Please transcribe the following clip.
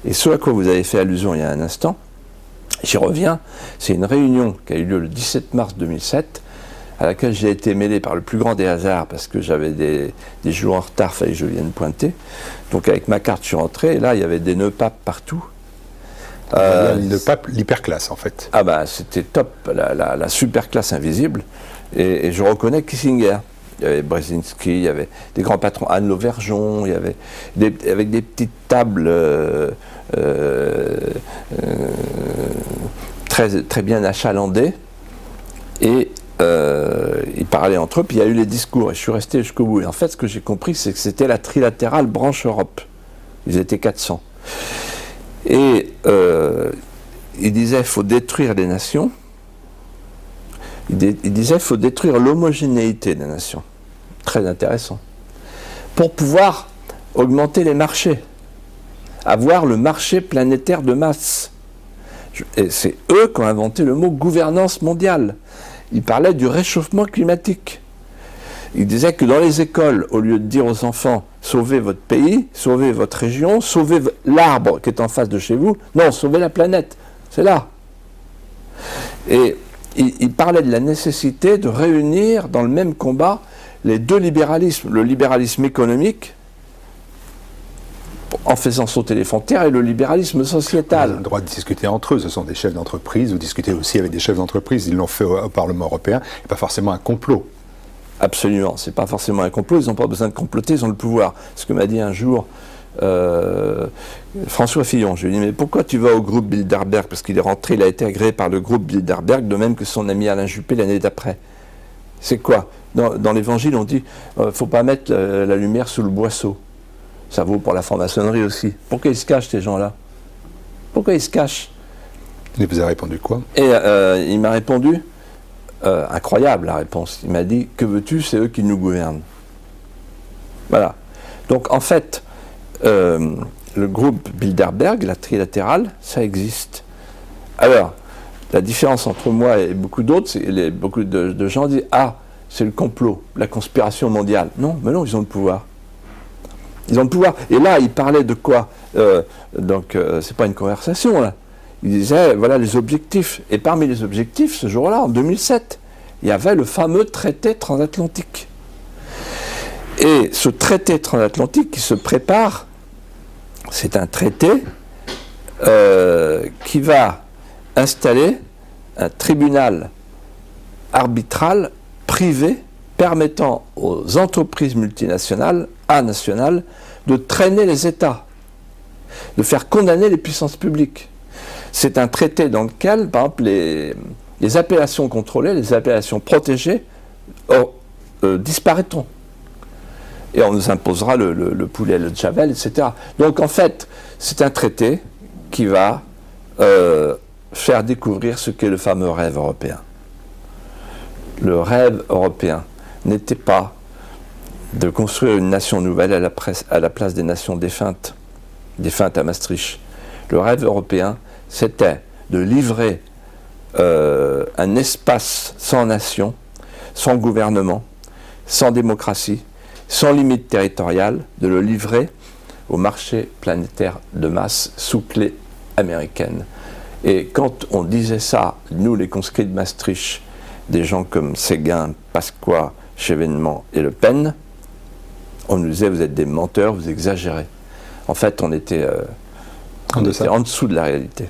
Et ce à quoi vous avez fait allusion il y a un instant, j'y reviens, c'est une réunion qui a eu lieu le 17 mars 2007, à laquelle j'ai été mêlé par le plus grand des hasards, parce que j'avais des jours en retard, il fallait que je vienne pointer. Donc avec ma carte, je suis rentré, et là, il y avait des nœuds papes partout. Le pape, l'hyperclasse, en fait. Ah ben, c'était top, la super classe invisible. Et je reconnais Kissinger. Il y avait Brzezinski, il y avait des grands patrons, Anne Lauvergeon, il y avait avec des petites tables très bien achalandées. Et ils parlaient entre eux, puis il y a eu les discours, et je suis resté jusqu'au bout. Et en fait, ce que j'ai compris, c'est que c'était la trilatérale branche Europe. Ils étaient 400. Et il disait qu'il faut détruire les nations. Il disait qu'il faut détruire l'homogénéité des nations. Très intéressant. Pour pouvoir augmenter les marchés. Avoir le marché planétaire de masse. Et c'est eux qui ont inventé le mot gouvernance mondiale. Ils parlaient du réchauffement climatique. Ils disaient que dans les écoles, au lieu de dire aux enfants « sauvez votre pays, sauvez votre région, sauvez l'arbre qui est en face de chez vous », non, sauvez la planète, c'est là. Et ils parlaient de la nécessité de réunir dans le même combat les deux libéralismes, le libéralisme économique, en faisant sauter les frontières, et le libéralisme sociétal. Ils ont le droit de discuter entre eux, ce sont des chefs d'entreprise, vous discutez aussi avec des chefs d'entreprise, ils l'ont fait au Parlement européen, et pas forcément un complot. Absolument, c'est pas forcément un complot, ils n'ont pas besoin de comploter, ils ont le pouvoir. Ce que m'a dit un jour François Fillon, je lui ai dit, mais pourquoi tu vas au groupe Bilderberg? Parce qu'il est rentré, il a été agréé par le groupe Bilderberg, de même que son ami Alain Juppé l'année d'après. C'est quoi? Dans l'Évangile, on dit, faut pas mettre la lumière sous le boisseau. Ça vaut pour la franc-maçonnerie aussi. Pourquoi ils se cachent, ces gens-là? Pourquoi ils se cachent? Il vous a répondu quoi? Et il m'a répondu, incroyable la réponse, il m'a dit, que veux-tu, c'est eux qui nous gouvernent. Voilà. Donc en fait, le groupe Bilderberg, la trilatérale, ça existe. Alors, la différence entre moi et beaucoup d'autres, c'est beaucoup de gens disent, ah, c'est le complot, la conspiration mondiale. Non, mais non, ils ont le pouvoir. Ils ont le pouvoir. Et là, ils parlaient de quoi? C'est pas une conversation, là. Ils disaient, voilà les objectifs. Et parmi les objectifs, ce jour-là, en 2007, il y avait le fameux traité transatlantique. Et ce traité transatlantique qui se prépare, c'est un traité qui va installer un tribunal arbitral privé permettant aux entreprises multinationales, nationales, de traîner les États, de faire condamner les puissances publiques. C'est un traité dans lequel, par exemple, les appellations contrôlées, les appellations protégées disparaîtront. Et on nous imposera le poulet, le javel, etc. Donc en fait, c'est un traité qui va faire découvrir ce qu'est le fameux rêve européen. Le rêve européen n'était pas de construire une nation nouvelle à la place des nations défuntes à Maastricht. Le rêve européen, c'était de livrer un espace sans nation, sans gouvernement, sans démocratie, sans limite territoriale, de le livrer au marché planétaire de masse sous clé américaine. Et quand on disait ça, nous les conscrits de Maastricht, des gens comme Séguin, Pasqua, Chevènement et Le Pen, on nous disait vous êtes des menteurs, vous exagérez. En fait, on était en dessous de la réalité.